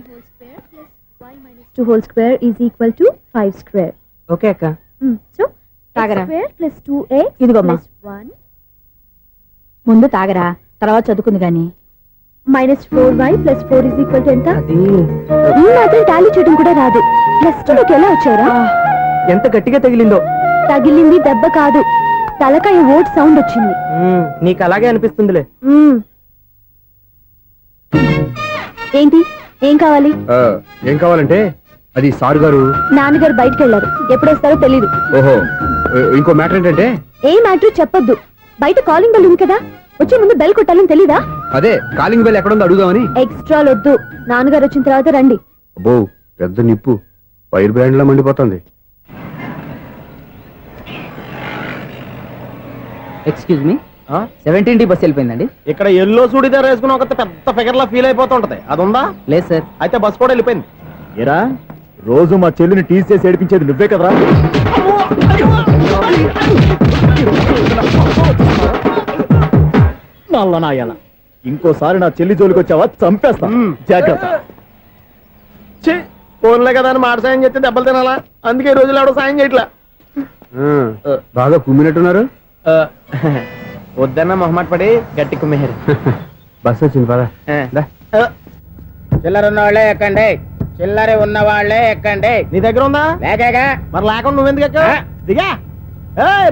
2 whole square is equal to 5 square. Okay అక్క. So తాగరా. x square plus 2x ఇదిగోమ్మా. plus 1 ముందు తాగరా, తర్వాత చదువుకుంది గాని. minus 4y plus 4 is equal to ఎంత? అది ఈ మాత్రం టాలీ చేయడం కూడా రాదు. ప్లస్ 2 లోకి ఎలా వచ్చారా? ఎంత గట్టిగా తగిలిందో. తగిలింది దెబ్బ కాదు, తలకాయ ఓట్ సౌండ్ వచ్చింది. నీకు అలాగే అనిపిస్తుందిలే. ఏంటి, ఏం కావాలి? ఏం కావాలంటే అది సారు గారు నాన్నగారు బయటకు వెళ్ళారు, ఎప్పుడొస్తారో తెలీదు. ఓహో, ఇంకో మ్యాటర్ ఏంటంటే ఏ మ్యాటర్ చెప్పొద్దు. బయట కాలింగ్ బెల్ ఉంది కదా, వచ్చే ముందు బెల్ కొట్టాలని తెలీదా? అదే కాలింగ్ బెల్ ఎక్కడుందో అడుగుదామని. ఎక్స్ట్రా వద్దు, నాన్నగారు వచ్చిన తర్వాత రండి. అబ్బో పెద్ద నిప్పు, ఫైర్ బ్రాండ్ లా మండిపోతుంది. ఎక్స్క్యూజ్ మీ, 17D బస్ వెళ్ళిపోయిందండి. ఇక్కడ ఎల్లో చూడిదార్ వేసుకుని ఒక పెద్ద ఫిగర్ లా ఫీల్ అయిపోతుంటది, అది ఉందా? లేదు సార్. అయితే బస్ కూడా వెళ్ళిపోయింది. ఏరా, రోజు మా చెల్లిని టీస్ చేసి ఏడిపించేది నువ్వే కదరా? నల్ల నాయాల, ఇంకోసారి నా చెల్లి జోలికి వచ్చావా చంపేస్తా, జాగ్రత్త. ఫోన్లే కదా అని మాట సాయం చేస్తే దెబ్బలు తినాలా? అందుకే ఈ రోజులు ఎవడో సాయం చేయట్లా. బాగా కుమ్మినట్టున్నారు. వద్దన్న మొహమాట పడి గట్టి కుమ్మేరు. బస్ వచ్చింది పద. చిల్లర ఉన్న వాళ్ళే ఎక్కండి, చిల్లర ఉన్న వాళ్ళే ఎక్కండి. నీ దగ్గర ఉందా? లేకేగా. మరి లేకుండా నువ్వెందుకు ఎక్క? దిగా.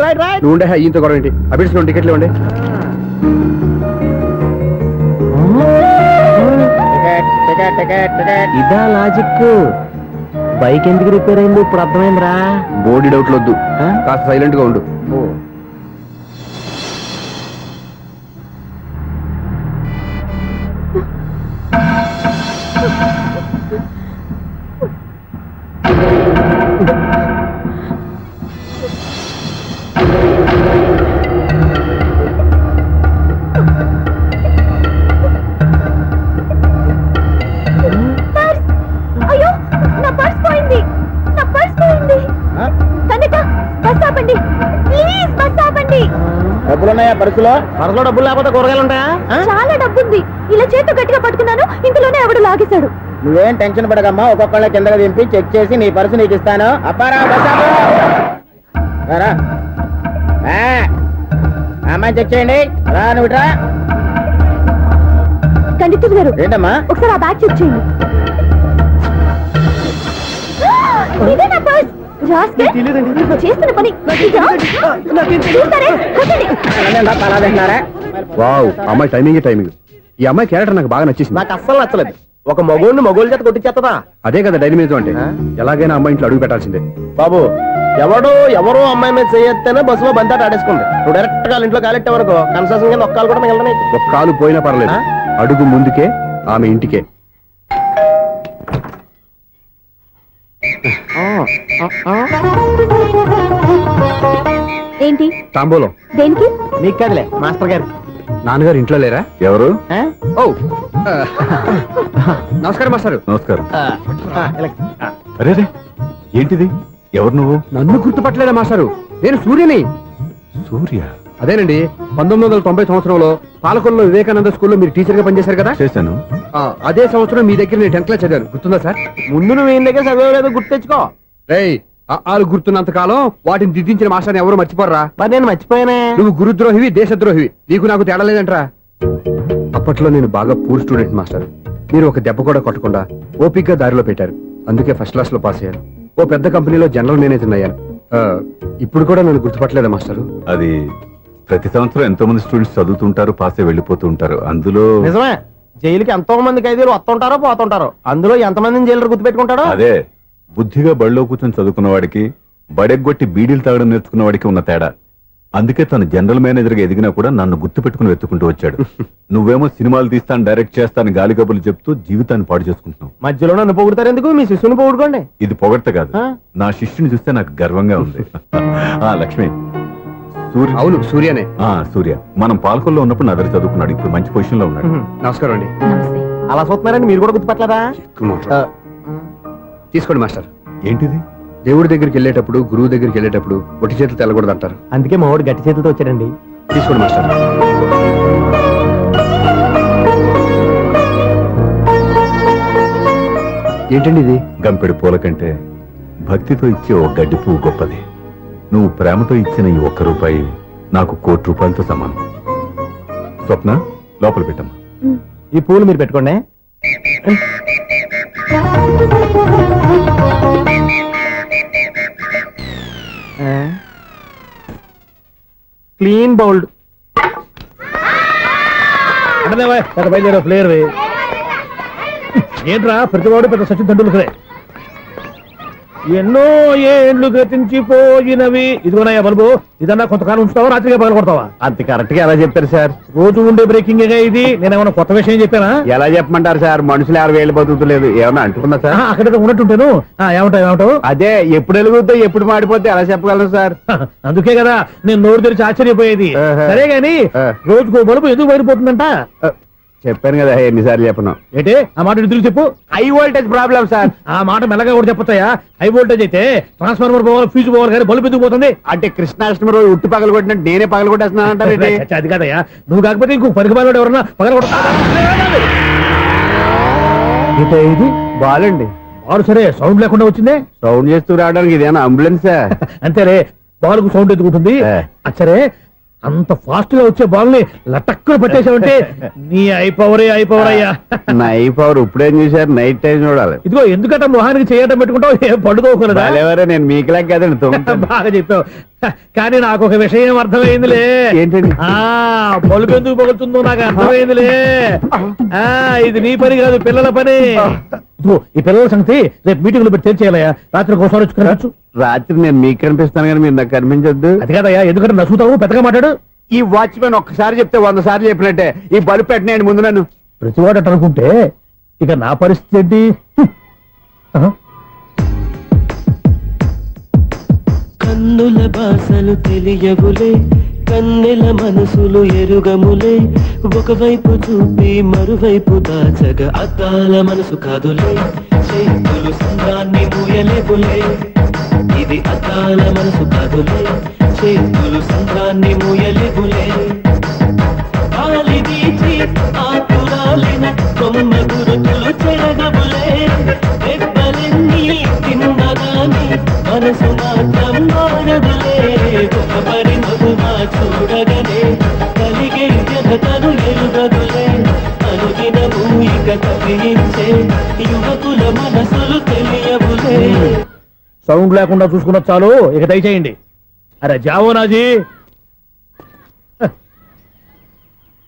Right right. నువ్వు ఉండే ఈయంతో కూడా ఏంటి? అభిడ్స్ టికెట్లు ఇవ్వండి. Ticket ticket ticket ticket. ఇదా లాజిక్? బైక్ ఎందుకు రిపేర్ అయింది ఇప్పుడు అర్థమైందిరా. బోర్డు డౌట్లు వద్దు, కాస్త సైలెంట్ గా ఉండు. అయ్యో, నా పర్స్ పోయింది, నా పర్స్ పోయింది. కండక్టర్, బస్ ఆపండి ప్లీజ్, బస్ ఆపండి. డబ్బులున్నాయా పరుసులో? పరసలో డబ్బులు లేకపోతే కూరగాయలు ఉంటాయా? చాలా డబ్బుంది, ఇలా చేతితో గట్టిగా పట్టుకున్నాను, ఇంతలోనే ఎవడు లాగేశాడు. నువ్వేం టెన్షన్ పడకమ్మా, ఒక్కొక్కళ్ళ కిందగా దింపి చెక్ చేసి నీ పర్సు నీకు ఇస్తాను. అప్పారా, బస్ ఆపు. రా. అమ్మాయి చెక్ చేయండి. రా, నువ్వు ఇట్రా. కండక్టర్ గారు, ఏంటమ్మా? ఒకసారి ఆ బ్యాగ్ చెక్ చేయండి. ఇదే నా పర్స్. చేస్తున్న పని వావ్, అమ్మాయి టైమింగ్. ఈ అమ్మాయి క్యారెక్టర్ నాకు బాగా నచ్చేసింది. నాకు అస్సలు నచ్చలేదు. ఒక మగోడిని మగోళ్ళ చేత కొట్టించేస్తుందా? అదే కదా డైనమిజం అంటే. ఎలాగైనా అమ్మాయి ఇంట్లో అడుగు పెట్టాల్సిందే. బాబు, ఎవరో అమ్మాయి మీద చేయొత్తేనే బస్సులో బంతాట ఆడేసుకుంది. నువ్వు డైరెక్ట్ గా ఇంట్లో కాలెట్టే వరకు కన్సెషన్ కింద ఒక్క కాలు కూడా మిగలనే. ఒక కాలు పోయినా పర్లేదు, అడుగు ముందుకే, ఆమె ఇంటికే. ఏంటి? తాంబూలం. దేనికి? మీకు కదలే, మాస్టర్ గారు. నాన్నగారు ఇంట్లో లేరా? ఎవరు? ఓ నమస్కారం మాస్టారు. నమస్కారం. అరే ఏంటిది? ఎవరు నువ్వు? నన్ను గుర్తుపట్టలేదా మాస్టారు? నేను సూర్యని. సూర్య? అదేనండి, 1990 సంవత్సరంలో పాలకొల్లో వివేకానంద స్కూల్లో మీరు టీచర్ గా పనిచేశారు కదా. చేశాను. అదే సంవత్సరం మీ దగ్గర నేను 10th క్లాస్ చదివాను, గుర్తుందా సార్? ముందు నువ్వు ఈయన దగ్గర చదవలేదు, గుర్తు తెచ్చుకో. రేయ్, ఆలు గుర్తున్నంత కాలం వాటిని దిద్దించిన మాస్టర్ని ఎవరు మర్చిపోరా? మరి నేను మర్చిపోయానే. నువ్వు గురుద్రోహివి, దేశద్రోహివి, నీకు నాకు తేడా లేదంటరా. అప్పట్లో నేను బాగా పూర్ స్టూడెంట్ మాస్టర్. మీరు ఒక దెబ్బ కూడా కొట్టకుండా ఓపిగ్గా దారిలో పెట్టారు, అందుకే ఫస్ట్ క్లాస్ లో పాస్ అయ్యాను. ఓ పెద్ద కంపెనీలో జనరల్ మేనేజర్ అయ్యాను. ఇప్పుడు కూడా నన్ను గుర్తుపట్టలేదా మాస్టర్? అది ప్రతి సంవత్సరం ఎంతో మంది స్టూడెంట్స్ చదువుతుంటారు, పాస్ అయి వెళ్ళిపోతూ ఉంటారు. అందులో నిజమే, జైలుకి ఎంతో మంది ఖైదీలు వస్తుంటారో పోతుంటారో, అందులో ఎంతమందిని జైలు గుర్తు పెట్టుకుంటాడో. అదే బుద్ధిగా బడిలో కూర్చొని చదువుకున్న వాడికి, బడెగ్గొట్టి బీడీలు తాగడం నేర్చుకున్న వాడికి ఉన్న తేడా. అందుకే తను జనరల్ మేనేజర్ గా ఎదిగినా కూడా నన్ను గుర్తు పెట్టుకుని వెతుకుంటూ వచ్చాడు. నువ్వేమో సినిమాలు తీస్తాను, డైరెక్ట్ చేస్తాను గాలి కబుర్లు చెప్తూ జీవితాన్ని పాడు చేసుకుంటున్నావు. మధ్యలో నన్ను పొగుడతారు ఎందుకు? మీ శిష్యుని పొగుడుకోండి. ఇది పొగడ్త కాదు, నా శిష్యుని చూస్తే నాకు గర్వంగా ఉంది. లక్ష్మి, సూర్య. అవును, సూర్యనే. సూర్య మనం పాలకొల్లో ఉన్నప్పుడు నా దగ్గర చదువుకున్నాడు, ఇప్పుడు మంచి పొజిషన్ లో ఉన్నాడు. నమస్కారం అండి. అలా చూస్తున్నారండి, మీరు కూడా గుర్తుపట్టలేదా? తీసుకోండి మాస్టర్. ఏంటిది? దేవుడి దగ్గరికి వెళ్ళేటప్పుడు, గురువు దగ్గరికి వెళ్ళేటప్పుడు ఒట్టి చేతులు తెల్లకూడదు అంటారు, అందుకే మా వాడు గట్టి చేతులతో వచ్చాడండి. తీసుకోండి మాస్టర్. ఏంటండి ఇది? గంపెడు పూల కంటే భక్తితో ఇచ్చే ఓ గడ్డి పువ్వు గొప్పది. నువ్వు ప్రేమతో ఇచ్చిన ఈ ఒక్క రూపాయి నాకు 1 కోటి రూపాయలతో సమానం. స్వప్న, లోపల పెట్టమ్మా. ఈ పూలు మీరు పెట్టుకోండి. క్లీన్ బౌల్డ్ అంటే బయలుదేరా ప్లేయర్ ఏంట్రా ప్రతివాడు పెద్ద సచిన్ తెండూల్కరే. ఎన్నో ఏండ్లు గతించిపోయినవి. ఇదిగోనయ్యా బల్బు, ఇదన్నా కొంతకాలం ఉంచుతావా, రాత్రిగా పగల కొడతావా? అంత కరెక్ట్ గా ఎలా చెప్పారు సార్? రోజు ఉండే బ్రేకింగ్ ఇది. నేనేమన్నా కొత్త విషయం చెప్పానా? ఎలా చెప్పమంటారు సార్? మనుషులు 60 బతుకుతలేదు, ఏమన్నా అంటున్నా సార్? అక్కడ ఉన్నట్టుంటాను. ఏమంటావు? అదే ఎప్పుడు వెలుగుతో ఎప్పుడు మాడిపోతే ఎలా చెప్పగలను సార్? అందుకే కదా నేను నోరు తెరిచి ఆశ్చర్యపోయేది. సరే గాని రోజుకో బలుపు ఎందుకు బయటపోతుందంట? చెప్పాను కదా ఎన్నిసార్లు చెప్పను. ఏంటే ఆ మాట తిరిగి చెప్పు. High voltage problem sir. ఆ మాట మెల్లగా కూడా చెప్పొచ్చాయా? హై వోల్టేజ్ అయితే ట్రాన్స్ఫార్మర్ పోవాలి, ఫ్యూజ్ పోవాలి, కానీ బల్బు ఎందుకు పోతుంది? అంటే కృష్ణాష్టమి రోజు ఉట్టి పగలు కొట్టినట్టు నేనే పగలు కొట్టేస్తున్నానంటారు. చచ్చా, అది కాదయ్యా. నువ్వు కాకపోతే ఇంకో పరిగబాలు ఎవరన్నా పగల కొడతా. ఇది బాలండి. బాలు సరే సౌండ్ లేకుండా వచ్చిందే. సౌండ్ చేస్తూ రావడానికి ఇదేనా అంబులెన్సా? అంతేలే, బాలుకు సౌండ్ ఎందుకుంటుంది? సరే అంత ఫాస్ట్ గా వచ్చే బాల్ ని లటక్కున పట్టేసావంటే నీ ఐపవర్ అయ్యా. నై పవర్ ఇప్పుడేం చూసారు? నైట్ టైం చూడాలి. ఇదిగో ఎందుకంటే మొహానికి చేయటం పెట్టుకుంటావు, ఏం పండుకోకూడదా? ఎవరే నేను మీకులా కదండి. బాగా చెప్పావు. కానీ నాకు ఒక విషయం అర్థమైందిలే. ఏంటండి? బల్బు ఎందుకు పగులుతుందో నాకు అర్థమైందిలే. ఇది నీ పని కాదు, పిల్లల పని. ఇదిగో ఈ పిల్లల సంగతి రేపు మీటింగ్ లో పెట్టి తెలిసేయాలయ్యా. రాత్రి ఒకసారి వచ్చి కనవచ్చు. రాత్రి నేను మీకు కనిపిస్తాను కానీ మీరు నాకు కనిపించొద్దు. అది కాదయ్యా, ఎందుకంటే నసుగుతావు, పెద్దగా మాట్లాడు. ఈ వాచ్మెన్ ఒక్కసారి చెప్తే 100 సార్లు చెప్పినట్టే. ఈ బల్బు పెట్టినాయండి ముందు నన్ను. ప్రతివాడట అనుకుంటే ఇక నా పరిస్థితి ఏంటి? కన్నుల భాషలు తెలియవులే, కన్నెల మనసులు ఎరుగములే, ఒకవైపు చూపి మరువైపు దాచగ అద్దాల మనసు కాదులే, చేతులు సంద్రాన్ని మూయలేవులే, ఇది అద్దాల మనసు కాదులే, చేతులు సంద్రాన్ని మూయలేవులే, గాలి వీచి ఆకురాలిన కొమ్మ గురుతులు చెరగవులే, దెబ్బలెన్ని తిన్నగాని మనసు మాత్రం మారదులే, ఒక పరి మగువా చూడగనే కలిగే జగతను ఎరుగదులే, అనుదినము ఇక కవించే యువకుల మనసులు తెలియవులే. సౌండ్ లేకుండా చూసుకున్న చాలు, ఇక దయచేయండి. అరే జావో నాజీ,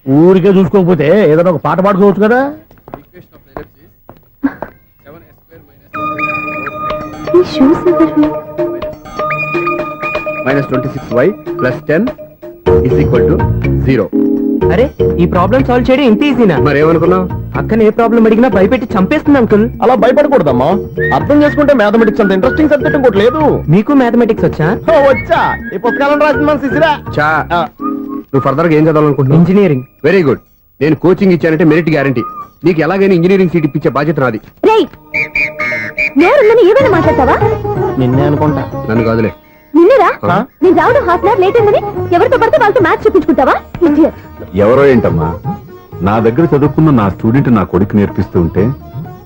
ఊరికే చూసుకోకపోతే ఏదైనా ఒక పాట పాడుకోవచ్చు కదా. ఈ షూస్ ఎవరు? -26y + 10 = 0. అరే ఈ ప్రాబ్లం సాల్వ్ చేయడం ఇంత ఈజీనా? మరేమనుకున్నావు? అక్కన ఏ ప్రాబ్లం అడిగినా భయపెట్టి చంపేస్తుంది అంకుల్. అలా భయపడకూడదమ్మా. అర్థం చేసుకుంటే మ్యాథమెటిక్స్ అంత ఇంట్రెస్టింగ్ సబ్జెక్ట్ ఇంకోటి లేదు. మీకు మ్యాథమెటిక్స్ వచ్చా? వచ్చా, ఈ పుస్తకాలను రాసిన మన శిశిరా. చా, నువ్వు ఫర్దర్ గా ఏం చదవాలనుకుంటున్నావు? ఇంజనీరింగ్. Very good. నేను కోచింగ్ ఇచ్చానంటే మెరిట్ గ్యారంటీ. నీకు ఎలాగైనా ఇంజనీరింగ్ సీట్ ఇప్పించే బాధ్యత నాది. రేయ్, ఎవరుందని ఏమైనా మాట్లాడతావా? నిన్నే అనుకుంటా. నన్ను కాదులే. నిన్నరా? ఆ? నేను రావడం హాఫ్ అవర్ లేట్ అయిందని ఎవరితో పడితే వాళ్ళతో మ్యాచ్ చూపించుకుంటావా? Idiot. ఎవరో ఏంటమ్మా, నా దగ్గర చదువుకున్న నా స్టూడెంట్ నా కొడుకు నేర్పిస్తూ ఉంటే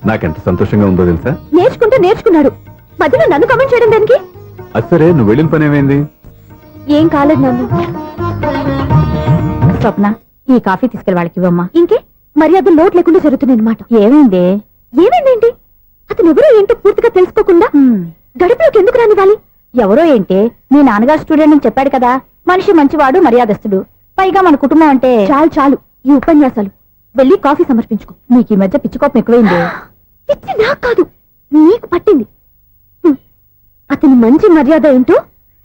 నాకెంత సంతోషంగా ఉందో తెలుసా? నేర్చుకున్నాడు, మధ్యలో నన్ను కమెంట్ చేయడం దానికి? అది సరే, నువ్వు వెళ్ళిన పని ఏమైంది? ఏం కాలేదు నాన్న. స్వప్న, ఈ కాఫీ తీసుకెళ్ళి వాళ్ళకి ఇవ్వమ్మా. ఇంకే మర్యాద లోటు లేకుండా జరుగుతుంది అనమాట. ఏమైంది? ఏమైందేంటి? అతను ఎవరో ఏంటో పూర్తిగా తెలుసుకోకుండా గడుపులోకి ఎందుకు రానివ్వాలి? ఎవరో ఏంటి, మీ నాన్నగారు స్టూడెంట్ అని చెప్పాడు కదా. మనిషి మంచివాడు, మర్యాదస్తుడు, పైగా మన కుటుంబం అంటే. చాలు ఈ ఉపన్యాసాలు. వెళ్ళి కాఫీ సమర్పించుకో. నీకు ఈ మధ్య పిచ్చికోపం ఎక్కువైంది. పిచ్చి నాకు కాదు, నీకు పట్టింది. అతని మంచి మర్యాద ఏంటో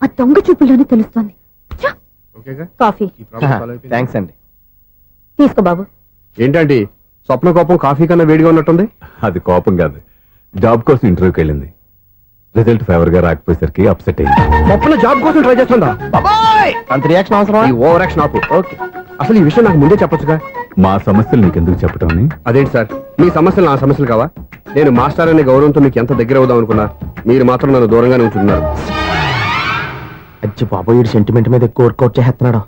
ఆ దొంగ చూపుల్లోనే తెలుస్తోంది. ఛ! ఓకేగా? కాఫీ ఈ ప్రాబ్లం సాల్వ్ అయిపోయింది. థ్యాంక్స్ అండి. తీసుకో బాబు. ఏంటంటే స్వప్న కోపం కాఫీ కన్నా వేడిగా ఉన్నట్టుంది. అది కోపం కాదు, జాబ్ కోసం ఇంటర్వ్యూకి వెళ్ళింది. రిజల్ట్ ఫేవర్ గా రాకపోయేసరికి అప్సెట్ అయింది. స్వప్న జాబ్ కోసం ట్రై చేస్తుందా? అంత రియాక్షన్ అవసరం? ఈ ఓవర్ యాక్షన్ ఆపు. ఓకే, అసలు ఈ విషయం నాకు ముందే చెప్పొచ్చుగా. మా సమస్యలు నీకెందుకు చెప్పటం అని. అదేంటి సార్, మీ సమస్యలు నా సమస్యలు కావా? నేను మాస్టర్ అనే గౌరవంతో మీకు ఎంత దగ్గర అవుదాం అనుకున్నా, మీరు మాత్రం నన్ను దూరంగానే ఉంటున్నారు. అచ్చి బాబు, ఈ సెంటిమెంట్ మీద ఎక్కువ వర్కౌట్ చేస్తున్నాడు.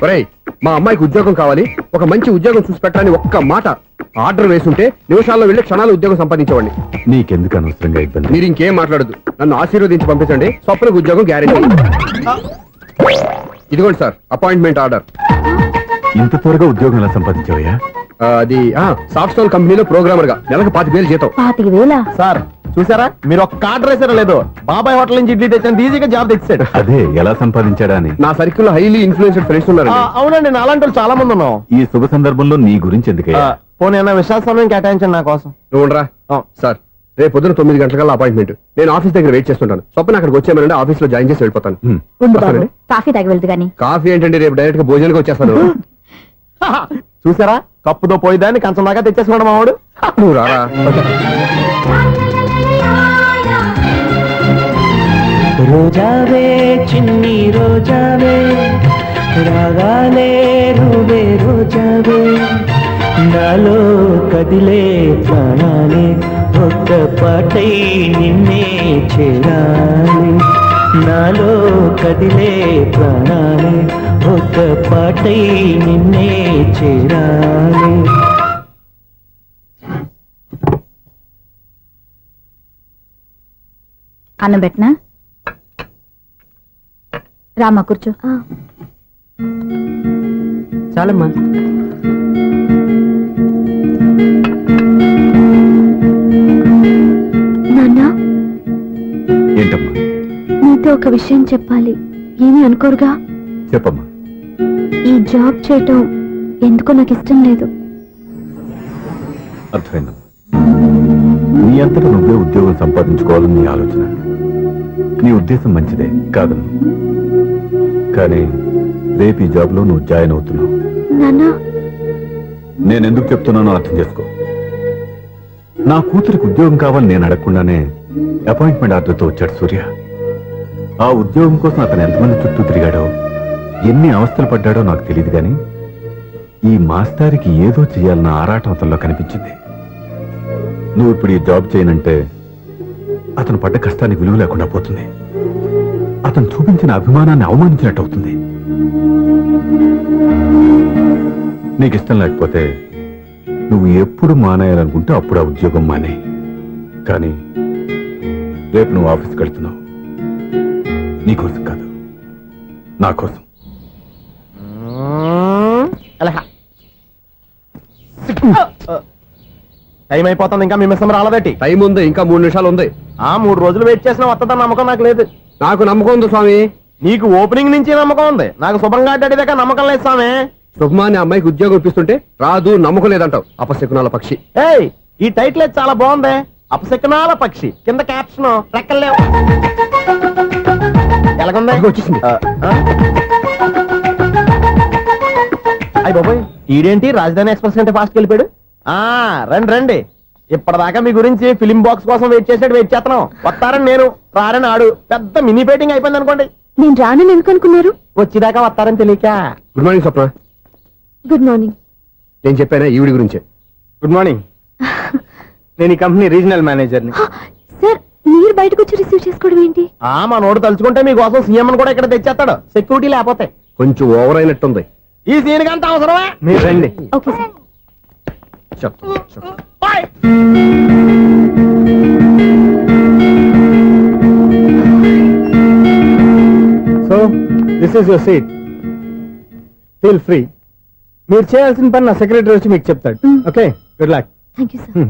ఒరేయ్, మా అమ్మాయికి ఉద్యోగం కావాలి, ఒక మంచి ఉద్యోగం చూసి పెట్టాలని ఒక్క మాట ఆర్డర్ వేసుంటే నిమిషాల్లో వెళ్ళి క్షణాలు ఉద్యోగం సంపాదించేవాడిని. నీకెందుకు అనవసరంగా ఇబ్బంది? మీరు ఇంకేం మాట్లాడదు, నన్ను ఆశీర్వదించి పంపించండి. స్వప్నకు ఉద్యోగం గ్యారెంటీ. ఇదిగోండి సార్ అపాయింట్మెంట్ ఆర్డర్. ఇంత త్వరగా ఉద్యోగం ఎలా సంపాదించావయ్యా? అది సాఫ్ట్వేర్ కంపెనీలో ప్రోగ్రామర్ గా నెలకు 25,000 జీతం. 25,000 సార్ చూసారా, మీరు ఒక్క ఆర్డర్ వేసారో లేదో, బాబాయ్ హోటల్ నుంచి ఇడ్లీ తెచ్చాను, ఈజీగా జాబ్ తెచ్చాడు. అదే ఎలా సంపాదించాడా అని. నా సర్కిల్ లో హైలీ ఇన్ఫ్లుయెన్స్డ్ ఫ్రెండ్స్ ఉన్నారు. అవునండి, నా అలాంటి వాళ్ళు చాలా మంది ఉన్నాం. ఈ శుభ సందర్భంలో నీ గురించి ఎందుకయ్యా? పోనీ అన్న విశాల సమయం కేటాయించండి నా కోసం. నువ్వు ఉండరా. సార్ రేపు పొద్దున 9 గంటలకల్లా అపాయింట్మెంట్. నేను ఆఫీస్ దగ్గర వెయిట్ చేస్తుంటాను. స్వప్న అక్కడికి వచ్చేయమనండి, ఆఫీస్ లో జాయిన్ చేసి వెళ్ళిపోతాను. ఉండు బాబు, వస్తానండి. కాఫీ తాగి వెళ్తు గాని. కాఫీ ఏంటంటే రేపు డైరెక్ట్ గా భోజనానికి వచ్చేస్తాను. చూసారా, కప్పుతో పోయిదాన్ని కంచం దాకా తెచ్చేసుకున్నాడు మావాడు. నువ్వు రారా. రోజావే చిన్ని రోజావే రాగాలే రూవే రోజావే నాలో కదిలే ప్రాణాలే ఒక్క పాటై నిన్నే చేరాలి నాలో కదిలే ప్రాణాలే ఒక్క పాటై నిన్నే చేరాలి. అన్నం పెట్టనా? రామా కూర్చో. చాలమ్మా. నాన్న, ఏంటమ్మా? నీతో ఒక విషయం చెప్పాలి. ఏమీ అనుకోరుగా? చెప్పమ్మా. ఈ జాబ్ చేయటం ఎందుకో నాకు ఇష్టం లేదు. అర్థమైందమ్మా. నీ అంతటా నువ్వే ఉద్యోగం సంపాదించుకోవాలని నీ ఆలోచన. నీ ఉద్దేశం మంచిదే కాదమ్మా. కానీ రేపు ఈ జాబ్ లో నువ్వు జాయిన్ అవుతున్నావు. నాన్న, నేను ఎందుకు చెప్తున్నానో అర్థం చేసుకో. నా కూతురికి ఉద్యోగం కావాలని నేను అడగకుండానే అపాయింట్మెంట్ ఆర్డర్తో వచ్చాడు సూర్య. ఆ ఉద్యోగం కోసం అతను ఎంతమంది చుట్టూ తిరిగాడో, ఎన్ని అవస్థలు పడ్డాడో నాకు తెలియదు, కానీ ఈ మాస్టారికి ఏదో చేయాలన్న ఆరాటం అతనిలో కనిపించింది. నువ్వు ఇప్పుడు ఈ జాబ్ చేయనంటే అతను పడ్డ కష్టానికి విలువ లేకుండా పోతుంది. అతను చూపించిన అభిమానాన్ని అవమానించినట్టు అవుతుంది. నీకు ఇష్టం లేకపోతే నువ్వు ఎప్పుడు మానేయాలనుకుంటే అప్పుడు ఆ ఉద్యోగం మానే. కానీ రేపు నువ్వు ఆఫీస్కి వెళ్తున్నావు, నీకోసం కాదు, నా కోసం. టైం అయిపోతుంది, ఇంకా మీ మిస్సం రాలేదటి. టైం ఉంది, ఇంకా 3 నిమిషాలు ఉంది. 3 రోజులు వెయిట్ చేసిన వస్తుందని నమ్మకం నాకు లేదు. నాకు నమ్మకం ఉంది స్వామి. నీకు ఓపెనింగ్ నుంచి నమ్మకం ఉంది, నాకు శుభ్రంగా అడ్డాక నమ్మకం లేదు స్వామి. శుభమా అనే అమ్మాయికి ఉద్యోగం ఇప్పిస్తుంటే రాదు, నమ్మకం లేదంటావు. అపశకునాల పక్షి. ఏయ్, ఈ టైటిల్ అయితే చాలా బాగుంది. అపశకునాల పక్షి, కింద క్యాప్షన్ రెక్కలేవు. ఎలాగుంది? అదిగో వచ్చేసింది. అయ్యి బాబోయ్, ఈడేంటి రాజధాని ఎక్స్ప్రెస్ కంటే ఫాస్ట్ వెళ్ళిపోయాడు. రండి రండి, ఇప్పటిదాకా మీ గురించి ఫిలిం బాక్స్ కోసం వెయిట్ చేస్తున్నాం. వస్తారని నేను, రారని ఆడు. పెద్ద మినీ పేటింగ్ అయిపోయింది అనుకోండి. నేను రానని ఎందుకు అనుకున్నారు? వచ్చేదాకా వస్తారని తెలియక. Good morning Swapna. Good morning. నేను చెప్పానా ఈవిడి గురించే. Good morning. నేను ఈ కంపెనీ రీజనల్ మేనేజర్ని. సార్, మీరు బయటకు వచ్చి రిసీవ్ చేసుకోవడం ఏంటి? మా నోడు తలుచుకుంటే మీకోసం సీఎం కూడా ఇక్కడ తెచ్చేస్తాడు, సెక్యూరిటీ లేకపోతే. కొంచెం ఓవర్ అయినట్టుంది. ఈ సీన్ కంత అవసరమా? మీరు రండి. Okay sir. చెప్పు. So this is your seat, feel free. మీరు చేయాల్సిన పని నా సెక్రటరీ వచ్చి మీకు చెప్తాడు. Okay, good luck. Thank you sir.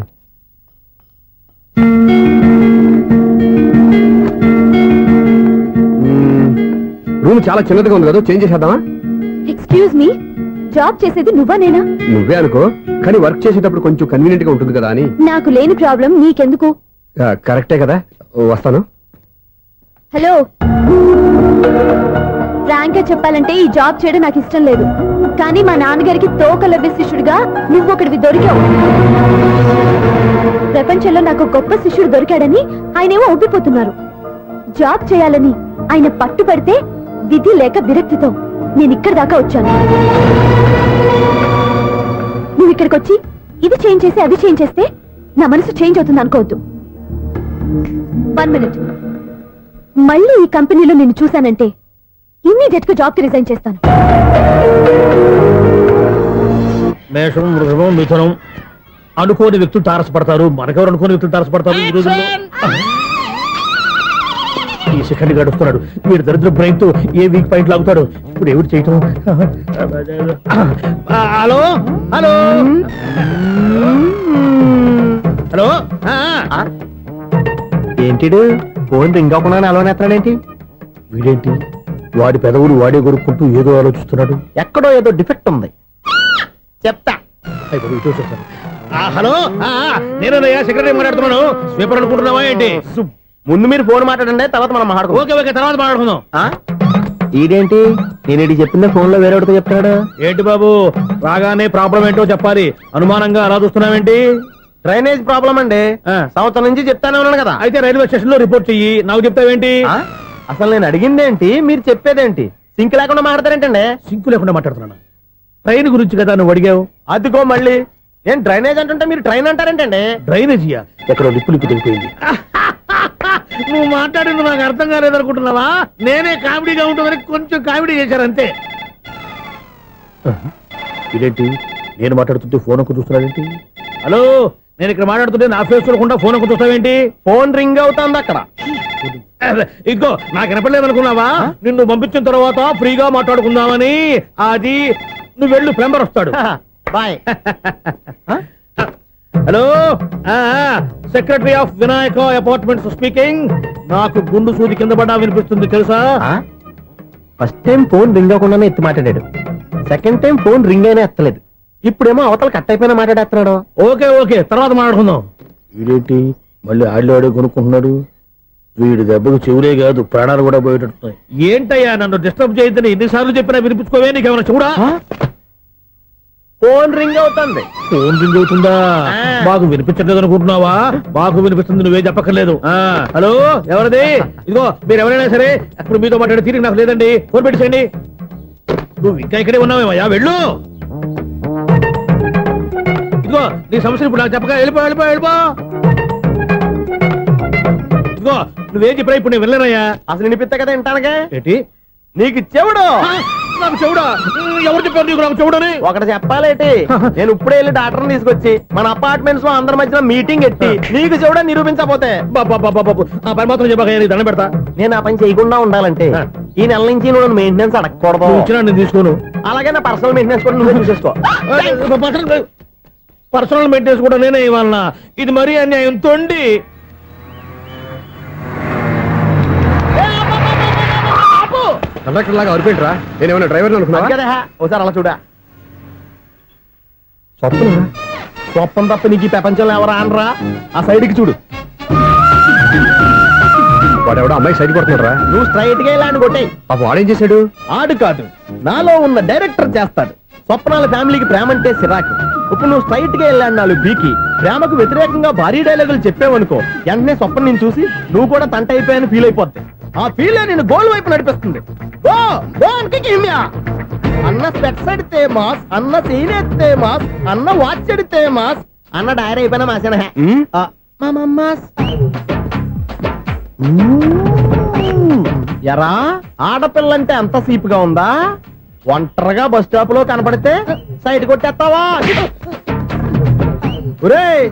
Room చాలా చిన్నదిగా ఉంది కదా, చేంజ్ చేసేద్దామా? ఎక్స్క్యూజ్ మీ, జాబ్ చేసేది నువ్వా నేనా? నువ్వే అనుకో, కానీ వర్క్ చేసేటప్పుడు కొంచెం కన్వీనియంట్ గా ఉంటుంది కదా అని. నాకు లేని ప్రాబ్లం నీకెందుకు? కరెక్టే కదా, వస్తాను. హలో, ఫ్రాంక్ గా చెప్పాలంటే ఈ జాబ్ చేయడం నాకు ఇష్టం లేదు. కానీ మా నాన్నగారికి తోకలవ్వే శిష్యుడిగా నువ్వు ఒకటివి దొరికావు. ప్రపంచంలో నాకు గొప్ప శిష్యుడు దొరికాడని ఆయనేమో ఒప్పిపోతున్నారు. జాబ్ చేయాలని ఆయన పట్టుబడితే విధి లేక విరక్తితో నేను ఇక్కడి దాకా వచ్చాను. నువ్వు ఇక్కడికి వచ్చి ఇది చేంజ్ చేసి అది చేంజ్ చేస్తే నా మనసు చేంజ్ అవుతుంది అనుకోవద్దు. 1 మినిట్. మళ్ళీ ఈ కంపెనీలో నిన్ను చూశానంటే ఇమ్మీడియట్ గా జాబ్ కి రిజైన్ చేస్తాను. మేషం, వృషభం, మిథునం. అనుకోని వ్యక్తులు తారసపడతారు. మనకెవరు అనుకోని వ్యక్తులు తారసపడతారు ఈ రోజుల్లో? ఈ సెకండ్ గడుపుతున్నాడు. వీడు దరిద్ర బ్రెయిన్ తో ఏ వీక్ పాయింట్ లాగుతాడు. ఇప్పుడు ఎవరు చేయటం? Hello hello hello. ఏంటిడు ఫోన్ రింగ్ అవ్వకుండా అలవనేస్తాడేంటి? వీడేంటి వాడి పెదవులు వాడే కొరుక్కుంటూ ఏదో ఆలోచిస్తున్నాడు. ఎక్కడో ఏదో డిఫెక్ట్ ఉంది, చెప్తా. అయిపోయి ఇటు వచ్చేస్తాను. హలో నేనయ్యా సెక్రటరీ మాట్లాడుతున్నాను. స్వీపర్ అనుకుంటున్నావా ఏంటి? ముందు మీరు ఫోన్ మాట్లాడండి, తర్వాత మనం మాట్లాడుకో. ఓకే ఓకే తర్వాత మాట్లాడుకుందాం. ఈడేంటి నేను ఇది చెప్పిందే ఫోన్ లో వేరే చెప్తాడు. ఏంటి బాబు రాగానే ప్రాబ్లం ఏంటో చెప్పాలి. అనుమానంగా అలా చూస్తున్నావేంటి? డ్రైనేజ్ ప్రాబ్లం అండి. సంవత్సరం నుంచి చెప్తానే ఉన్నాను కదా. అయితే రైల్వే స్టేషన్ లో రిపోర్ట్ చెయ్యి. నాకు చెప్తావేంటి? అసలు నేను అడిగిందేంటి, మీరు చెప్పేదేంటి? సింక్ లేకుండా మాట్లాడతారేంటండి? సింకు లేకుండా మాట్లాడుతున్నాను. ట్రైన్ గురించి కదా నువ్వు అడిగావు. అదిగో మళ్ళీ నేను డ్రైనేజ్ అంటుంటే మీరు ట్రైన్ అంటారేంటండి? డ్రైనేజీయా? ఎక్కడో లిప్పు తెగిపోయింది. నువ్వు మాట్లాడింది నాకు అర్థం కాలేదనుకుంటున్నావా? నేనే కామెడీగా ఉంటుందని కొంచెం కామెడీ చేశారంతే. ఇదేంటి నేను మాట్లాడుతుంటే ఫోన్ ఒక్క చూస్తున్నాడేంటి? హలో నేను ఇక్కడ మాట్లాడుతుంటే నా ఫేస్ చూడకుండా ఫోన్ ఒక్క చూస్తావేంటి? ఫోన్ రింగ్ అవుతుంది అక్కడ. ఇంకో నాకు వినపడలేదు అనుకున్నావా? నిన్ను పంపించిన తర్వాత ఫ్రీగా మాట్లాడుకుందామని. అది నువ్వు వెళ్ళు, ప్లంబర్ వస్తాడు. Bye. Hello secretary of Vinayaka apartments speaking. నాకు గుండు సూది కింద పడ్డా వినిపిస్తుంది తెలుసా? ఫస్ట్ టైం ఫోన్ రింగ్ అవ్వకుండానే ఎత్తి మాట్లాడాడు. సెకండ్ టైం ఫోన్ రింగ్ అయినా ఎత్తలేదు. ఇప్పుడేమో అవతల కట్ అయిపోయినా మాట్లాడేస్తున్నాడు. ఓకే ఓకే తర్వాత మాట్లాడుకుందాం. వీడేంటి మళ్ళీ ఆడిలో కొనుక్కుంటున్నాడు. వీడి దెబ్బకు చెవులే కాదు ప్రాణాలు కూడా పోయేటట్టున్నాయి. ఏంటయ్యా నన్ను డిస్టర్బ్ చేయొద్దని ఎన్నిసార్లు చెప్పినా వినిపించుకోవే? నీకేమైనా చూడా? ఫోన్ రింగ్ అవుతుంది. ఫోన్ రింగ్ అవుతుందా? మాకు వినిపించట్లేదు అనుకుంటున్నావా? మాకు వినిపిస్తుంది, నువ్వే చెప్పక్కర్లేదు. హలో ఎవరిది? ఇదిగో మీరు ఎవరైనా సరే ఇప్పుడు మీతో మాట్లాడే తీరిక నాకు లేదండి. ఫోన్ పెట్టేసేయండి. నువ్వు ఇంకా ఇక్కడే ఉన్నావేమయ్యా, వెళ్ళు. ఇదిగో నీ సమస్యలు ఇప్పుడు నాకు చెప్పక వెళ్ళిపో వెళ్ళిపో వెళ్ళిపో. ఇదిగో నువ్వేం చెప్పరా ఇప్పుడు నేను వెళ్ళానయ్యా. అసలు వినిపిస్తా కదా వింటానగా. ఏంటి నీకు చెవుడు? నాకు చెవుడా? ఎవరు చెప్పారు నీకు నాకు చెవుడని? ఒకటి చెప్పాలేటి. నేను ఇప్పుడే వెళ్ళి డాక్టర్ని తీసుకొచ్చి మన అపార్ట్మెంట్స్ లో అందరి మధ్యన మీటింగ్ ఎట్టి నీకు చెవుడని నిరూపించకపోతే ఆ పని మాత్రం చెప్పక నీకు దండం పెడతా. నేను ఆ పని చేయకుండా ఉండాలంటే ఈ నెల నుంచి నువ్వు మెయింటెనెన్స్ అడగకూడదు. ఇచ్చినా నేను తీసుకోను. అలాగే నా పర్సనల్ మెయింటెనెన్స్ కూడా నువ్వే చూసేసుకో. పర్సనల్ మెయింటెనెన్స్ కూడా నేనే ఇవ్వాలన్నా? ఇది మరీ అన్యాయం తొండి. కండక్టర్ లాగా అరిపోయింట్రా. నేనేమన్నా డ్రైవర్ అనుకున్నా? ఒకసారి అలా చూడా. స్వప్నం తప్ప నీకు ఈ ప్రపంచంలో ఎవరా అనరా? ఆ సైడ్కి చూడు. వాడెవడో అమ్మాయి సైడ్ కొడుతున్నారా? నువ్వు స్ట్రైట్ గా ఇలా కొట్టాయి. పాప వాడేం చేశాడు? ఆడు కాదు, నాలో ఉన్న డైరెక్టర్ చేస్తాడు. స్వప్నాల ఫ్యామిలీకి ప్రేమ అంటే సిరాకు. ఇప్పుడు నువ్వు స్ట్రైట్ గా వెళ్ళాడు నాలుగు బీకి ప్రేమకు వ్యతిరేకంగా భారీ డైలాగులు చెప్పావనుకో, వెంటనే స్వప్నం నేను చూసి నువ్వు కూడా తంట అయిపోయాని ఫీల్ అయిపోద్ది. ఆ ఫీల్ నేను గోల్ వైపు నడిపిస్తుంది. అన్న స్పెక్స్ అడితే మాస్, అన్న సీన్ ఎత్తే మాస్, అన్న వాచ్ అడితే మాస్, అన్న డైరీ అయిపోయినా మాసేనా ఎరా? ఆడపిల్లంటే అంత సీప్ గా ఉందా? ఒంటరిగా బస్ స్టాప్ లో కనపడితే సైడ్ కొట్టేస్తావా? ఒరేయ్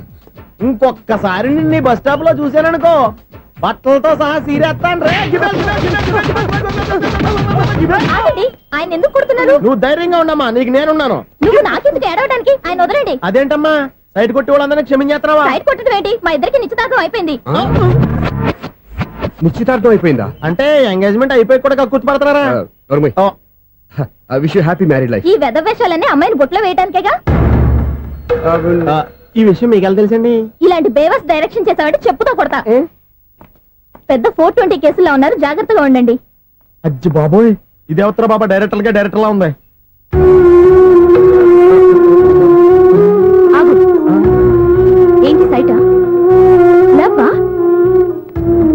ఇంకొక్కసారి నిన్ను బస్ స్టాప్ లో చూశాననుకో బట్టలతో సహా సీరేస్తాను రే. ఆయన ఎందుకు కొడుతున్నారు? నువ్వు ధైర్యంగా ఉండమ్మా, నీకు నేనున్నాను. నువ్వు నాకెందుకు ఏడవడానికి? ఆయన వదలండి. అదేంటమ్మా సైడ్ కొట్టి వాళ్ళందరినీ క్షమించేస్తున్నావా? సైడ్ కొట్టడం ఏంటి? మా ఇద్దరికి నిశ్చితార్థం అయిపోయింది. నిశ్చితార్థం అయిపోయిందా? అంటే ఎంగేజ్మెంట్ అయిపోయి కూడా కూర్చుపడుతున్నారా? Wish you happy married life. ఈ వెధవేషాలన్నీ అమ్మాయిని బుట్లో వేయడానికేగా. ఈ విషయం మీకు ఎలా తెలుసండి? ఇలాంటి బేవస్ డైరెక్షన్ చేసావంటే చెప్పుతో కొడతా. పెద్ద 420 కేసుల్లో ఉన్నారు, జాగ్రత్తగా ఉండండి. అజ్జి బాబోయ్, ఇది ఎవరు బాబా డైరెక్టర్ గా డైరెక్టర్ లా ఉంది. ఆగు. ఏంటి సైటా? లవ్వా?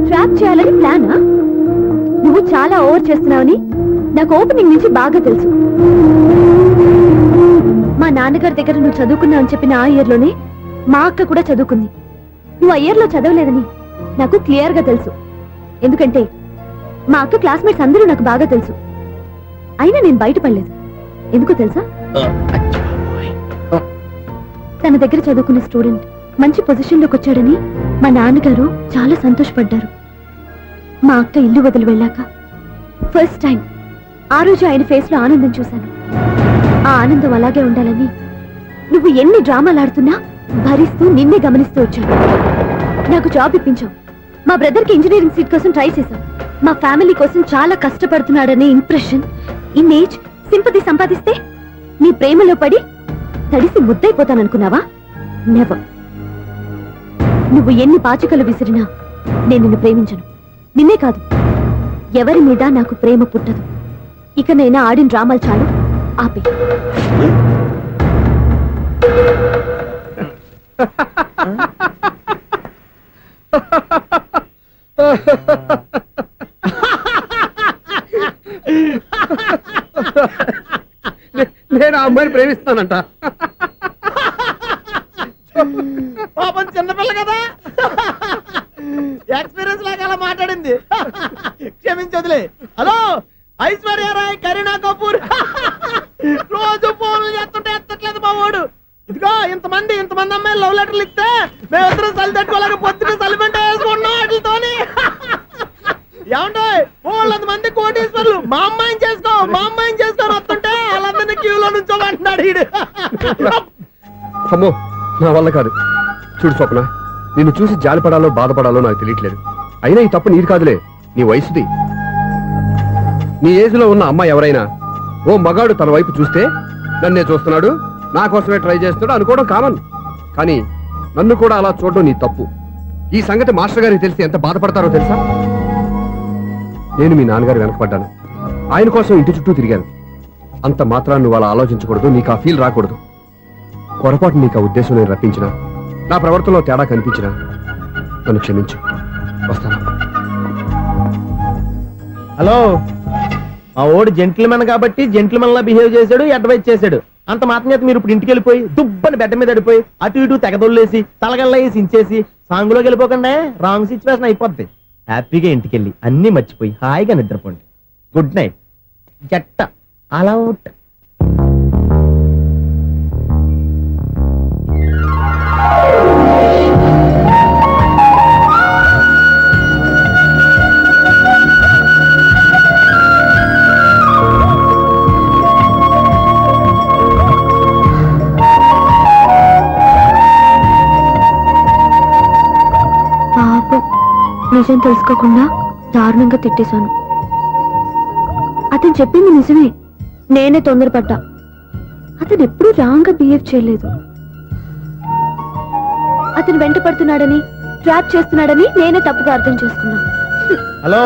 ట్రాప్ చేయాలని ప్లానా? నువ్వు చాలా ఓవర్ చేస్తున్నావని నాకు ఓపెనింగ్ నుంచి బాగా తెలుసు. మా నాన్నగారి దగ్గర నువ్వు చదువుకున్నావని చెప్పిన ఆ ఇయర్ లోనే మా అక్క కూడా చదువుకుంది. నువ్వు ఆ ఇయర్ లో చదవలేదని నాకు క్లియర్ గా తెలుసు. ఎందుకంటే మా అక్క క్లాస్మేట్స్ అందరూ నాకు బాగా తెలుసు. అయినా నేను బయటపడలేదు. ఎందుకో తెలుసా? తన దగ్గర చదువుకున్న స్టూడెంట్ మంచి పొజిషన్లోకి వచ్చాడని మా నాన్నగారు చాలా సంతోషపడ్డారు. మా అక్క ఇల్లు వదిలి వెళ్ళాక ఫస్ట్ టైం ఆ రోజు ఆయన ఫేస్ లో ఆనందం చూశాను. ఆ ఆనందం అలాగే ఉండాలని నువ్వు ఎన్ని డ్రామాలు ఆడుతున్నా భరిస్తూ నిన్నే గమనిస్తూ వచ్చాను. నాకు జాబ్ ఇప్పించావు. మా బ్రదర్ కి ఇంజనీరింగ్ సీట్ కోసం ట్రై చేశాం. మా ఫ్యామిలీ కోసం చాలా కష్టపడుతున్నాడనే ఇంప్రెషన్, ఇమేజ్, సింపతి సంపాదిస్తే నీ ప్రేమలో పడి తడిసి ముద్దైపోతాననుకున్నావా? నెవర్. నువ్వు ఎన్ని పాచికలు విసిరినా నేను నిన్ను ప్రేమించను. నిన్నే కాదు, ఎవరి మీద నాకు ప్రేమ పుట్టదు. ఇక నేను ఆడిన డ్రామాలు చాలు, ఆపే. నేను ఆ అమ్మాయిని ప్రేమిస్తానంట. పాపం చిన్నపిల్ల కదా, ఎక్స్పీరియన్స్ లాగా అలా మాట్లాడింది. క్షమించదులే. హలో, ఐశ్వర్య రాయ్, కరీనా కపూర్ రోజు ఫోన్లు చేస్తుంటే ఎత్తట్లేదు మా వాడు. ఇదిగో ఇంతమంది అమ్మాయిలు లవ్ లెటర్లు ఇస్తే మేమిద్దరం చలి తట్టుకోలేక పొద్దున చలిమంట వేసుకున్నాం వాటితోని. ఏమంటే వాళ్ళంత మంది కోటీశ్వర్లు మా అమ్మాయిని చేసుకొని వస్తుంటే వాళ్ళందరినీ క్యూలో నుంచోమంటున్నాడు వీడు. అమ్మో, నా వల్ల కాదు. చూడు స్వప్న, నిన్ను చూసి జాలిపడాలో బాధపడాలో నాకు తెలియట్లేదు. అయినా ఈ తప్పు నీది కాదులే, నీ వయసుది. నీ ఏజ్ లో ఉన్న అమ్మాయి ఎవరైనా ఓ మగాడు తన వైపు చూస్తే నన్నే చూస్తున్నాడు, నా కోసమే ట్రై చేస్తున్నాడు అనుకోవడం కామన్. కానీ నన్ను కూడా అలా చూడడం నీ తప్పు. ఈ సంగతి మాస్టర్ గారికి తెలిసి ఎంత బాధపడతారో తెలుసా? నేను మీ నాన్నగారు వెనకపడ్డాను, ఆయన కోసం ఇంటి చుట్టూ తిరిగాను. అంత మాత్రాన్ని నువ్వు అలా ఆలోచించకూడదు, నీకు ఆ ఫీల్ రాకూడదు. పొరపాటు నీకు ఆ ఉద్దేశం నేను రప్పించిన, నా ప్రవర్తనలో తేడా కనిపించిన నన్ను క్షమించు. వస్తాను. హలో, మా ఓడి జెంటిల్మెన్ కాబట్టి జెంటిల్మెన్ లా బిహేవ్ చేశాడు, అడ్వైజ్ చేశాడు. అంత మాత్రం చేత మీరు ఇప్పుడు ఇంటికి వెళ్ళిపోయి దుబ్బని బెడ్ మీద పడిపోయి అటు ఇటు తెగదొల్లేసి తలగల్లా వేసి ఇంచేసి సాంగులోకి వెళ్ళిపోకుండా రాంగ్ సిచ్యువేషన్ అయిపోద్ది. హ్యాపీగా ఇంటికి వెళ్ళి అన్ని మర్చిపోయి హాయిగా నిద్రపోండి. Good night. జట్ట అలా అవుట్. పాపం, నిజం తెలుసుకోకుండా దారుణంగా తిట్టేశాను. అతను చెప్పింది నిజమే, నేనే తొందరపడ్డా. అతను ఎప్పుడూ రాంగ్ గా బిహేవ్ చేయలేదు. అతను వెంట పడుతున్నాడని, ట్రాప్ చేస్తున్నాడని నేనే తప్పుగా అర్థం చేసుకున్నా. హలో,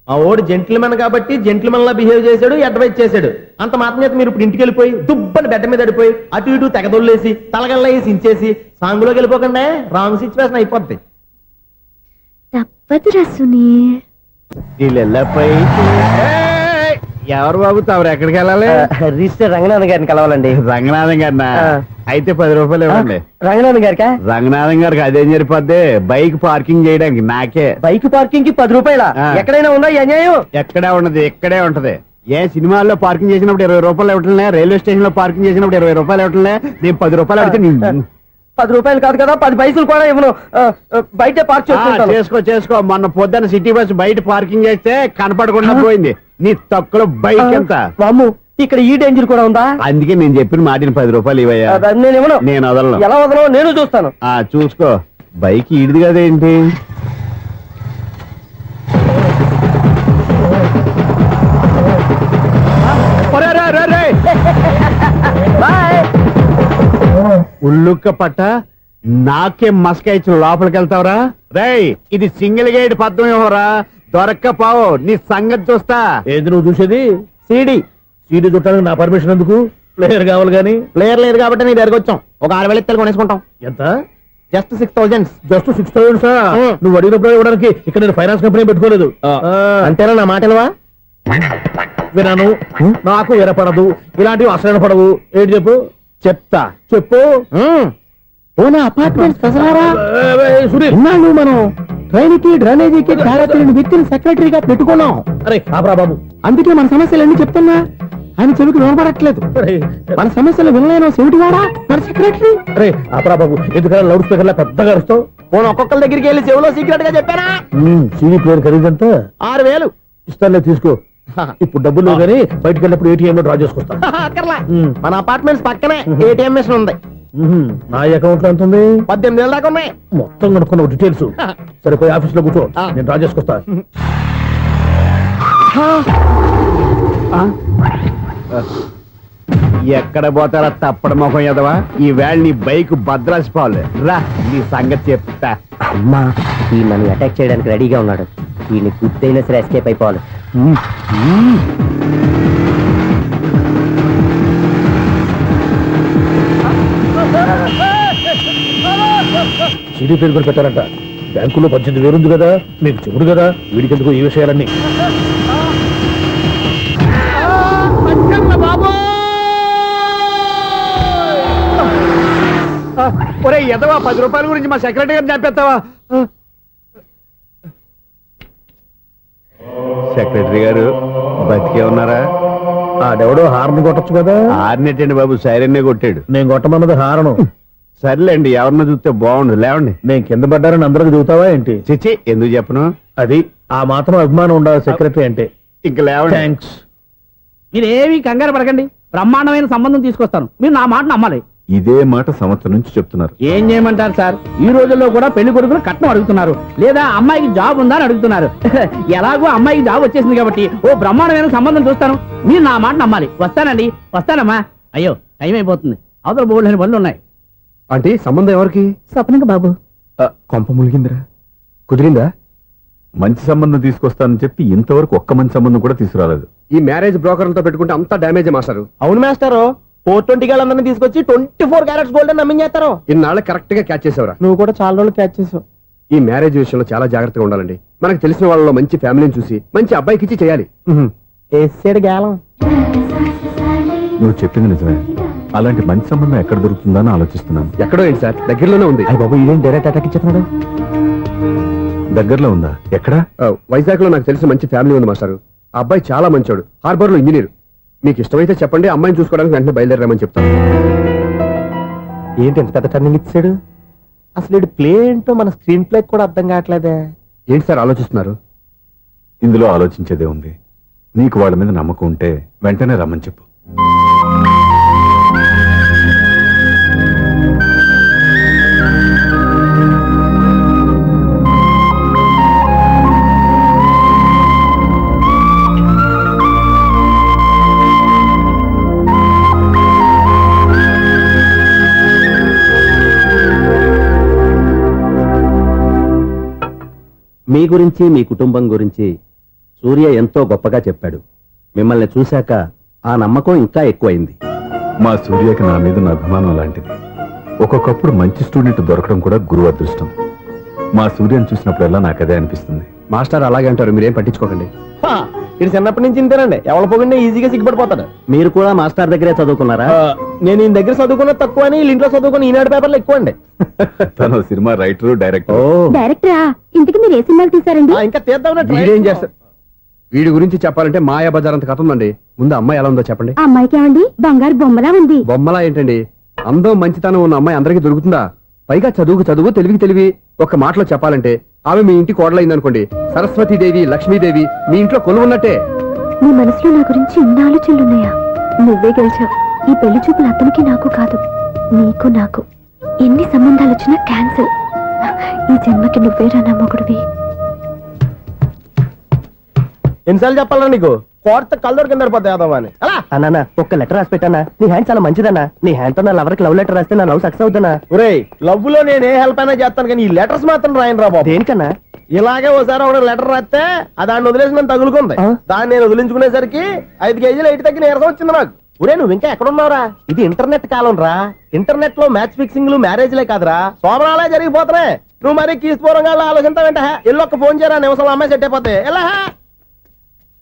మా ఓడి జెంటిల్మెన్ కాబట్టి జెంటిల్మెన్ లా బిహేవ్ చేశాడు, అడ్వైజ్ చేశాడు. అంత మాత్రం చేత మీరు ఇప్పుడు ఇంటికి వెళ్ళిపోయి దుబ్బని బెడ్ మీద పడిపోయి అటు ఇటు తెగదొల్లేసి తలగల్లా వేసి ఇంచేసి సాంగులోకి వెళ్ళిపోకుండా రాంగ్ సిచ్యువేషన్ అయిపోద్ది. తప్పదు రసుని. ఎవరు బాబు తమరు ఎక్కడికి వెళ్ళాలి? రిజిస్టర్ రంగనాథన్ గారిని కలవాలండి. రంగనాథం గారినా? అయితే 10 రూపాయలు ఇవ్వండి. రంగనాథన్ గారికా? రంగనాథం గారికి అదేం సరిపోద్ది, బైక్ పార్కింగ్ చేయడానికి. నాకే బైక్ పార్కింగ్ కి 10 రూపాయల? ఎక్కడైనా ఉందా ఈ అన్యాయం? ఎక్కడే ఉండదు, ఇక్కడే ఉంటది. ఏ సినిమాల్లో పార్కింగ్ చేసినప్పుడు 20 రూపాయలు ఇవ్వట్లే, రైల్వే స్టేషన్ లో పార్కింగ్ చేసినప్పుడు 20 రూపాయలు ఇవ్వట్లే, నేను 10 రూపాయలు అడిగితే 10 రూపాయలు కాదు కదా, 10 పైసలు కూడా ఇవ్వను. బయటే పార్క్ చేసుకుంటాను. చేసుకో. మొన్న పొద్దున్న సిటీ బస్ బయట పార్కింగ్ చేస్తే కనపడకుండా పోయింది. నీ తక్కువ బైక్ ఎంత? వామ్ము, ఇక్కడ ఈ డేంజర్ కూడా ఉందా? అందుకే నేను చెప్పిన మాటిని 10 రూపాయలు ఇవ్వయ్యా. నేను ఇవ్వను. నేను వదలను. ఎలా వదలను? నేను చూస్తాను. చూసుకో. బైక్ ఈడిది కదేంటి? ఉల్లుక్క పట్ట నాకే మస్క ఇచ్చి లోపలికి వెళ్తావరా? రేయ్, ఇది సింగిల్ గేట్ పద్మం ఇవ్వరా, దొరక్కపోవు. నీ సంగతి చూస్తా. ఏది నువ్వు చూసేది? సీడీ చుట్టానికి నా పర్మిషన్ ఎందుకు? ప్లేయర్ కావాలి కానీ. ప్లేయర్ లేదు కాబట్టి నీ దగ్గరకు వచ్చాం. ఒక 6,000 ఇత్తలు కొనేసుకుంటాం. ఎంత? జస్ట్ 6,000. Just 6,000 sir. నువ్వు అడిగినప్పుడు ఇవ్వడానికి ఇక్కడ నేను ఫైనాన్స్ కంపెనీ పెట్టుకోలేదు. అంతేనా నా మాటలువా? వినాను, నాకు వినపడదు, ఇలాంటివి అసలు పడవు. ఏంటి చెప్పు? చెప్తా, చెప్పు. అపార్ట్మెంట్ సునీల్, మనం ట్రైన్కి డ్రైనేజీకి వ్యక్తిని సెక్రటరీగా పెట్టుకున్నాం. అరే ఆపరా బాబు, అందుకే మన సమస్యలన్నీ చెప్తున్నా. ఆయన చెవికి వినపడట్లేదు. రేయ్, మన సమస్యలు వినలేను చెవిటి వాడా మన సెక్రటరీ. రేయ్, ఆపరా బాబు, ఎందుకన్నా లౌడ్ స్పీకర్ లా పెద్దగా అరుస్తావు? పోను ఒక్కొక్కరి దగ్గరికి వెళ్ళి చెవిలో సీక్రెట్ గా చెప్పానా? CD player ఖరీదంతా 6,000. ఇస్తానులే, తీసుకో. ఇప్పుడు డబ్బులు లేవు కానీ బయటకు వెళ్ళినప్పుడు ఏటీఎం లో డ్రా చేసుకొస్తా. అక్కర్లా. మన అపార్ట్మెంట్స్ పక్కనే ఏటీఎం మిషన్ ఉంది. నా అకౌంట్ లో ఎంత ఉంది? 18,000 దాకా ఉన్నాయి. మొత్తం కనుక్కున్న డీటెయిల్స్. సరే, పోయి ఆఫీస్ లో కూర్చో, నేను డ్రా చేసుకొస్తా. ఎక్కడ పోతారా తప్పడ మొఖం ఎదవా? ఈ వేళ నీ బైక్ భద్రాసి పాలు రా, నీ సంగతి చెప్తా. అమ్మా ఈ నన్ను అటాక్ చేయడానికి రెడీగా ఉన్నాడు. వీడిని గుర్తైనా సరే ఎస్కేప్ అయిపోవాలి. సీడీ ప్లేయర్ కూడా పెట్టారంట. బ్యాంకులో 18,000 ఉంది కదా, మీకు చెబుడు కదా, వీడికి ఎందుకు ఈ విషయాలన్నీ? ఒరే ఎదవా, 10 రూపాయల గురించి మా సెక్రటరీ గారిని చంపేస్తావా? సెక్రటరీ గారు బతికే ఉన్నారా? ఆడెవడో హార్న్ కొట్టచ్చు కదా. ఆరినట్టండి బాబు, సైరన్నే కొట్టాడు. నేను కొట్టమన్నది హారను. సర్లేండి, ఎవరన్నా చూస్తే బాగుండు. లేవండి. నేను కింద పడ్డారని అందరికి చూతావా ఏంటి? చిచ్చి, ఎందుకు చెప్పను? అది ఆ మాత్రం అభిమానం ఉండాలి సెక్రటరీ అంటే. ఇంక లేవండి. థ్యాంక్స్. మీరేమి కంగారు పడకండి, బ్రహ్మాండమైన సంబంధం తీసుకొస్తాను. మీరు నా మాట నమ్మాలి. ఇదే మాట సంవత్సరం నుంచి చెప్తున్నారు. ఏం చేయమంటారు సార్, ఈ రోజుల్లో కూడా పెళ్లి కొడుకులు కట్నం అడుగుతున్నారు, లేదా అమ్మాయికి జాబ్ ఉందా అని అడుగుతున్నారు. ఎలాగో అమ్మాయికి జాబ్ వచ్చేసింది కాబట్టి ఓ బ్రహ్మాండమైన సంబంధం చూస్తాను. మీరు నా మాట నమ్మాలి. వస్తానండి, వస్తానమ్మా. అయ్యో టైం అయిపోతుంది, అవతల బోల్డని పనులు ఉన్నాయి. అంటే సంబంధం ఎవరికి? స్వప్నకు బాబు. కొంప ములిగిందిరా. కుదిరిందా? మంచి సంబంధం తీసుకొస్తానని చెప్పి ఇంతవరకు ఒక్క మంచి సంబంధం కూడా తీసుకురాలేదు. ఈ మ్యారేజ్ బ్రోకర్లతో పెట్టుకుంటే అంతా డ్యామేజ్ మాస్టారు. అవును మాస్టర్, 420 గాళ్ళందరినీ తీసుకొచ్చి 24 క్యారెట్స్ గోల్డ్ అని నమ్మించేస్తారు. ఇన్నాళ్ళ కరెక్ట్ గా క్యాచ్ చేసేవరా. నువ్వు కూడా చాలా రోజులు క్యాచ్ చేసావు. ఈ మ్యారేజ్ విషయంలో చాలా జాగ్రత్తగా ఉండాలండి. మనకు తెలిసిన వాళ్ళలో మంచి ఫ్యామిలీని చూసి మంచి అబ్బాయికి ఇచ్చి చేయాలి. వేసాడు గాలం. నువ్వు చెప్పింది నిజమే. అలాంటి మంచి సంబంధం ఎక్కడ దొరుకుతుందా అని ఆలోచిస్తున్నాను. ఎక్కడో ఏంటి సార్, దగ్గరలోనే ఉంది. అయ్య బాబు, ఇదేం డైరెక్ట్ అటాక్ ఇచ్చేస్తున్నాడు. దగ్గరలో ఉందా? ఎక్కడా? వైజాగ్ లో నాకు తెలిసిన మంచి ఫ్యామిలీ ఉంది మాస్టారు. ఆ అబ్బాయి చాలా మంచోడు, హార్బర్ లో ఇంజనీర్. మీకు ఇష్టమైతే చెప్పండి, అమ్మాయిని చూసుకోవడానికి వెంటనే బయలుదేరామని చెప్తాను. ఏంటి ఎంత పెద్ద టర్నింగ్ ఇచ్చాడు? అసలు ఇటు ప్లే ఏంటో మన స్క్రీన్ ప్లే కూడా అర్థం కావట్లేదే. ఏంటి సార్ ఆలోచిస్తున్నారు? ఇందులో ఆలోచించేదే ఉంది. నీకు వాళ్ళ మీద నమ్మకం ఉంటే వెంటనే రమ్మని చెప్పు. మీ గురించి, మీ కుటుంబం గురించి సూర్య ఎంతో గొప్పగా చెప్పాడు. మిమ్మల్ని చూశాక ఆ నమ్మకం ఇంకా ఎక్కువైంది. మా సూర్యకి నా మీద ఉన్న అభిమానం లాంటిది. ఒక్కొక్కప్పుడు మంచి స్టూడెంట్ దొరకడం కూడా గురువు అదృష్టం. మా సూర్యని చూసినప్పుడల్లా నాకు అదే అనిపిస్తుంది. మాస్టర్ అలాగే అంటారు, మీరేం పట్టించుకోకండి. ఇది చిన్నప్పటి నుంచి ఇంతేనండి, ఎవరి పోకుండా ఈజీగా సిగ్గుపడిపోతాడు. మీరు కూడా మాస్టర్ దగ్గరే చదువుకున్నారా? నేను ఈయన దగ్గర చదువుకున్న తక్కువ అని, ఇంట్లో చదువుకున్న ఈనాడు పేపర్లు ఎక్కువ అండి. తను సినిమా రైటర్, డైరెక్టర్. డైరెక్టరా? ఇంతకి మీరు ఏ సినిమాలు తీసారండి? ఇంకా తీద్దామని వీడేం చేస్తారు? వీడి గురించి చెప్పాలంటే మాయా బజార్ అంత కథ ఉందండి. ముందు అమ్మాయి ఎలా ఉందో చెప్పండి. ఆ అమ్మాయికి ఏమండి బంగారు బొమ్మలా ఉంది. బొమ్మలా ఏంటండి, అందం మంచితనం ఉన్న అమ్మాయి అందరికీ దొరుకుతుందా? పైగా చదువుకు చదువు, తెలివికి తెలివి. ఒక మాటలో చెప్పాలంటే ఆమె మీ ఇంటి కోడలైందనుకోండి, సరస్వతీదేవి, లక్ష్మీదేవి మీ ఇంట్లో కొలువున్నట్టే. నీ మనసులో నా గురించి ఇన్ని ఆలోచనలున్నాయా? నువ్వే గెలిచావు. ఈ పెళ్లి చూపులు అతనికి నాకు కాదు, నీకు నాకు. ఎన్ని సంబంధాలు వచ్చినా క్యాన్సిల్. ఈ జన్మకి నువ్వేరా నా మొగుడివి. ఎన్నిసార్లు చెప్పాలా నీకు? కోర్త కళ్ళోడు కింద పడిపోతాయి అలా అన్నా. ఒక్క లెటర్ రాసి పెట్టానా? నీ హ్యాండ్ చాలా మంచిదన్నా. నీ హ్యాండ్ తో నా లవర్కి లవ్ లెటర్ రాస్తే నా లవ్ సక్సెస్ అవుతానా? ఒరే, లవ్ లో నేను ఏ హెల్ప్ అయినా చేస్తాను, కానీ ఈ లెటర్స్ మాత్రం రాయను రా బాబు. దేనికన్నా? ఇలాగే ఓసారి ఒక లెటర్ రాస్తే దాన్ని వదిలేసి నన్ను తగులుకుంది. దాన్ని నేను వదిలించుకునేసరికి 5 కేజీలు 8 తగ్గి నీరసం వచ్చింది నాకు. ఒరే, నువ్వు ఇంకా ఎక్కడున్నావురా? ఇది ఇంటర్నెట్ కాలం రా. ఇంటర్నెట్ లో మ్యాచ్ ఫిక్సింగ్లు, మ్యారేజ్లే కాదురా, సోమరాలే జరిగిపోతున్నాయి. నువ్వు మరి కీస్పూరంగా ఆలోచించావంటే ఎల్లొక్క ఫోన్ చేయరా, నిమిషంలో అమ్మాయి సెట్ అయిపోతే ఎలా.